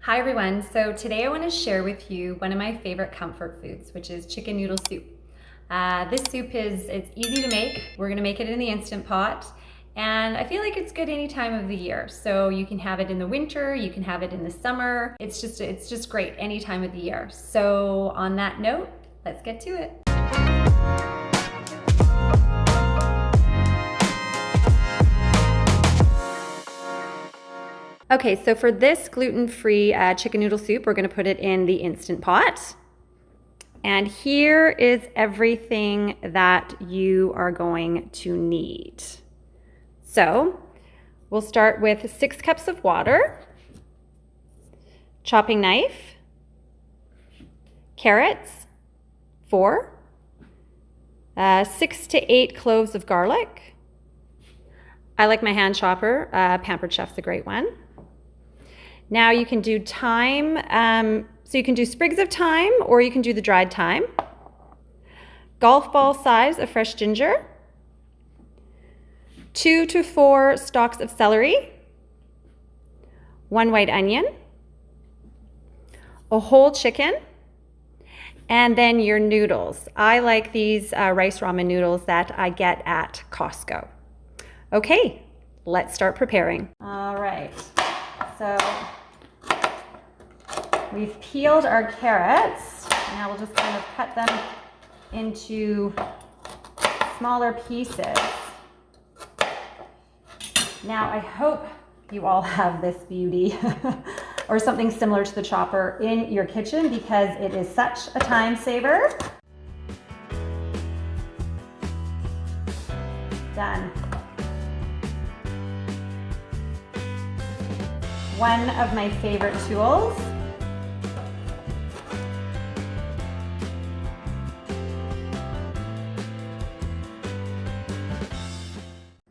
Hi everyone, so today I want to share with you one of my favorite comfort foods, which is chicken noodle soup. This soup it's easy to make. We're going to make it in the Instant Pot, and I feel like it's good any time of the year. So you can have it in the winter, you can have it in the summer. It's just great any time of the year. So on that note, let's get to it. Okay, so for this gluten-free chicken noodle soup, we're going to put it in the Instant Pot. And here is everything that you are going to need. So we'll start with 6 cups of water, chopping knife, carrots, 4, 6 to 8 cloves of garlic. I like my hand chopper. Pampered Chef's a great one. Now you can do thyme, so you can do sprigs of thyme or you can do the dried thyme. Golf ball size of fresh ginger. 2 to 4 stalks of celery. 1 white onion. A whole chicken. And then your noodles. I like these rice ramen noodles that I get at Costco. Okay, let's start preparing. All right, so we've peeled our carrots. Now we'll just kind of cut them into smaller pieces. Now I hope you all have this beauty or something similar to the chopper in your kitchen because it is such a time saver. Done. One of my favorite tools.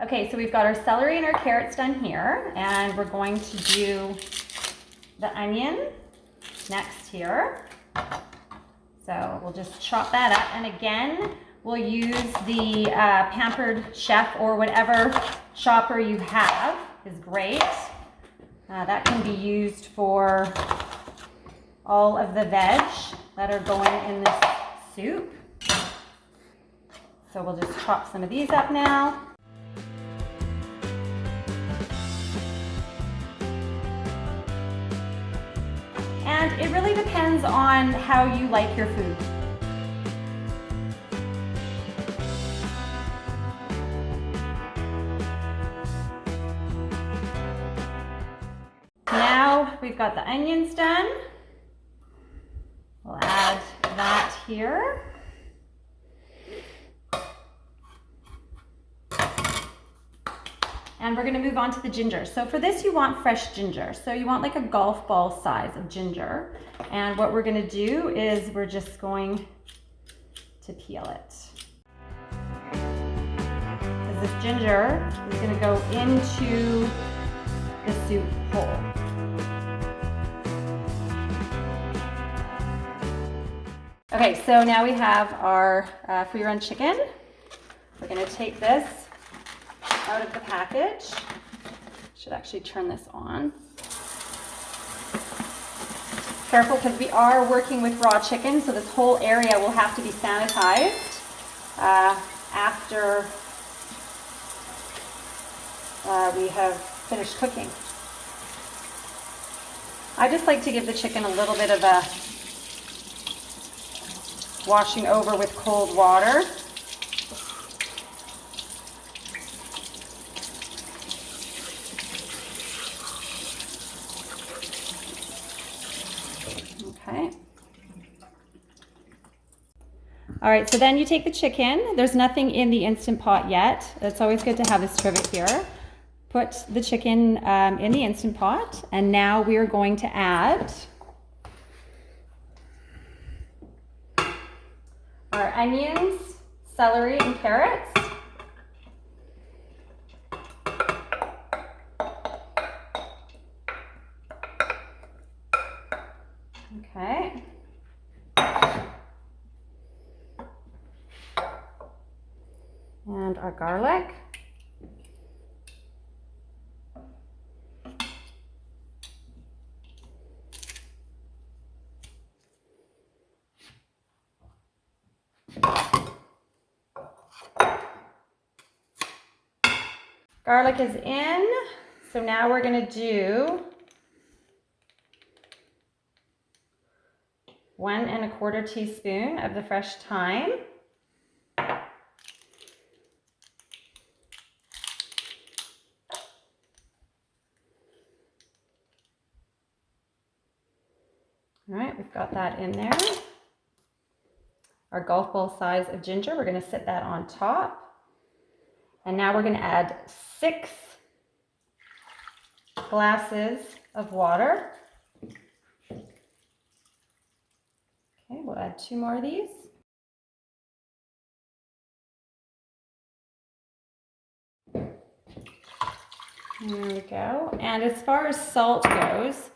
Okay, so we've got our celery and our carrots done here, and we're going to do the onion next here. So we'll just chop that up, and again, we'll use the Pampered Chef or whatever chopper you have is great. That can be used for all of the veg that are going in this soup. So we'll just chop some of these up now. And it really depends on how you like your food. Now we've got the onions done. We'll add that here. And we're going to move on to the ginger. So for this, you want fresh ginger. So you want like a golf ball size of ginger. And what we're going to do is we're just going to peel it. Because this ginger is going to go into the soup whole. Okay, so now we have our free run chicken. We're going to take this out of the package. Should actually turn this on. Careful because we are working with raw chicken, so this whole area will have to be sanitized after we have finished cooking. I just like to give the chicken a little bit of a washing over with cold water. Okay. All right, so then you take the chicken. There's nothing in the Instant Pot yet. It's always good to have this trivet here. Put the chicken in the Instant Pot, and now we're going to add our onions, celery, and carrots. Okay. And our garlic. Garlic is in, so now we're going to do 1 1/4 teaspoon of the fresh thyme. All right, we've got that in there. Our golf ball size of ginger, we're going to sit that on top. And now we're going to add 6 glasses of water. Okay, we'll add 2 more of these. There we go. And as far as salt goes,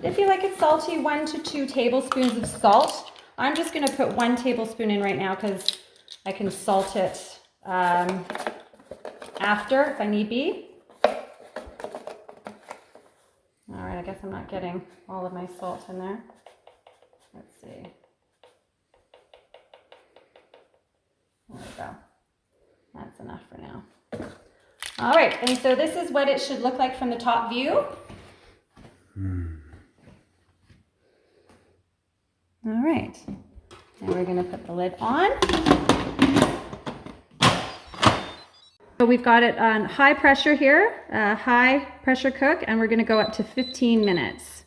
if you like it salty, 1 to 2 tablespoons of salt. I'm just going to put 1 tablespoon in right now because I can salt it after if I need be. All right, I guess I'm not getting all of my salt in there. Let's see. There we go. That's enough for now. All right, and so this is what it should look like from the top view. All right, now we're going to put the lid on. So we've got it on high pressure here, high pressure cook, and we're going to go up to 15 minutes.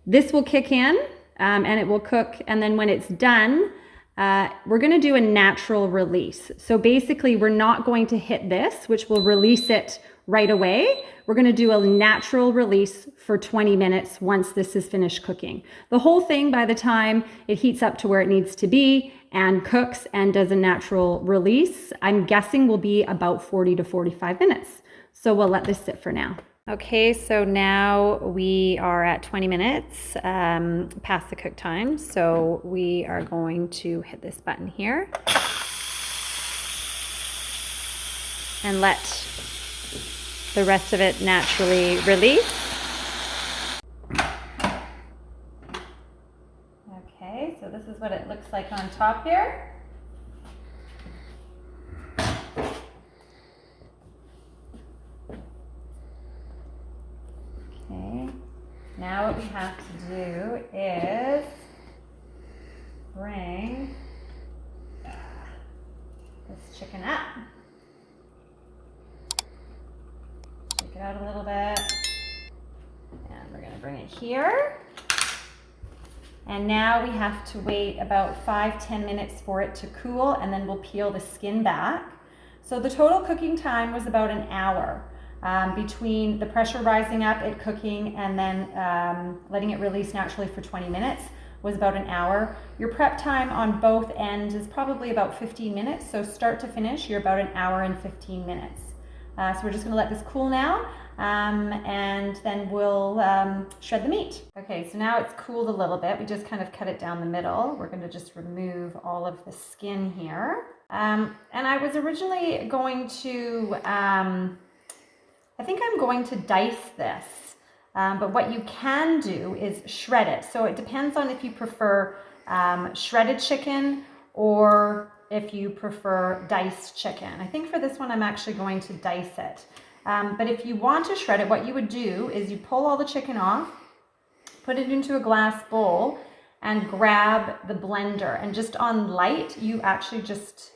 This will kick in and it will cook, and then when it's done, we're going to do a natural release. So basically we're not going to hit this, which will release it right away. We're going to do a natural release for 20 minutes once this is finished cooking. The whole thing, by the time it heats up to where it needs to be and cooks and does a natural release, I'm guessing will be about 40 to 45 minutes. So we'll let this sit for now. Okay, so now we are at 20 minutes past the cook time. So we are going to hit this button here and let the rest of it naturally release. Okay, so this is what it looks like on top here. Okay, now what we have to do is bring this chicken up. Shake it out a little bit. And we're going to bring it here. And now we have to wait about 5-10 minutes for it to cool, and then we'll peel the skin back. So the total cooking time was about an hour. Between the pressure rising up, it cooking, and then letting it release naturally for 20 minutes was about an hour. Your prep time on both ends is probably about 15 minutes. So start to finish, you're about an hour and 15 minutes. So we're just gonna let this cool now, and then we'll shred the meat. Okay, so now it's cooled a little bit. We just kind of cut it down the middle. We're gonna just remove all of the skin here. And I was originally going to, I think I'm going to dice this, but what you can do is shred it. So it depends on if you prefer shredded chicken or if you prefer diced chicken. I think for this one, I'm actually going to dice it. But if you want to shred it, what you would do is you pull all the chicken off, put it into a glass bowl, and grab the blender. And just on light, you actually just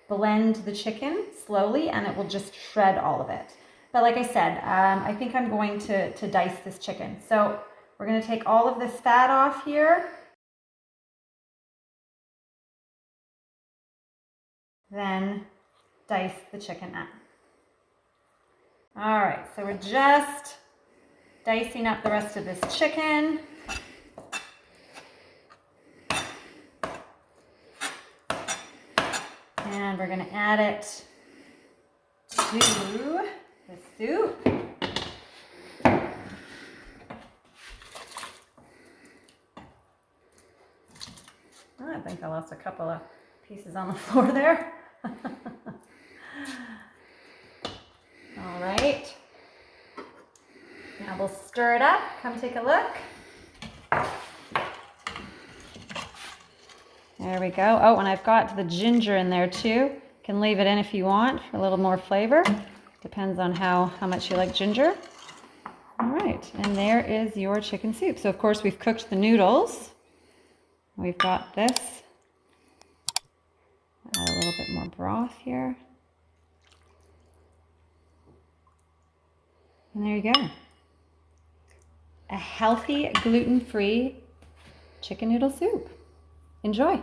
blend the chicken slowly, and it will just shred all of it. But like I said, I think I'm going to dice this chicken. So we're going to take all of this fat off here. Then dice the chicken up. All right, so we're just dicing up the rest of this chicken. And we're going to add it to the soup. Oh, I think I lost a couple of pieces on the floor there. All right. Now we'll stir it up. Come take a look. There we go. Oh, and I've got the ginger in there too. You can leave it in if you want for a little more flavor. Depends on how much you like ginger. All right, and there is your chicken soup. So of course we've cooked the noodles. We've got this. Add a little bit more broth here. And there you go. A healthy, gluten-free chicken noodle soup. Enjoy.